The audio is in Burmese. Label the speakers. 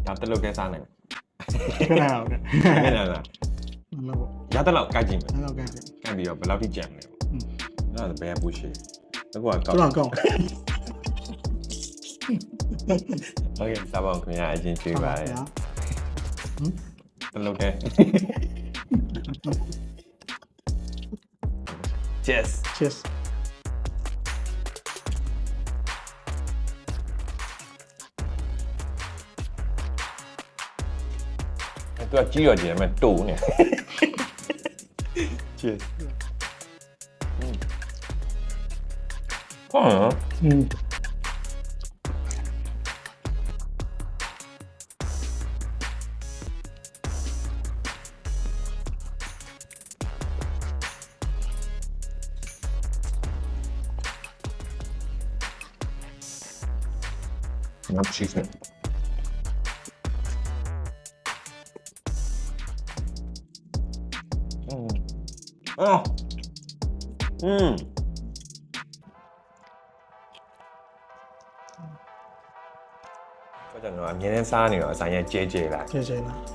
Speaker 1: ဒါတက်လို့ကဲစားနိုင်
Speaker 2: ခဏအောင်ကဲ
Speaker 1: ခဏလား
Speaker 2: မဟုတ်
Speaker 1: ရတဲ့လောက်ကကြည့်မယ်
Speaker 2: အဲ့တော့ကဲ
Speaker 1: ကန့်ပြီးတော့ဘယ်လောက်ထိကြံမလဲအဲ့ဒါဘယ်ပူရှိတကူကကောက်
Speaker 2: တော့ကောင်း
Speaker 1: โอเคစားပါအောင်ခင်ဗျာအချင်းကျွေးပါတယ်တက်လို့ကဲ Cheers
Speaker 2: cheers
Speaker 1: သူကကြီးရော်ကြီးတယ်မဲ့တူနေ Cheers ဟမ် Not cheese. Oh. Mm. ကျွန်တော်အမြင်နဲ့စားနေတော့အဆိုင်ရဲ့ကျဲကျဲလာ
Speaker 2: ကျေကျေလား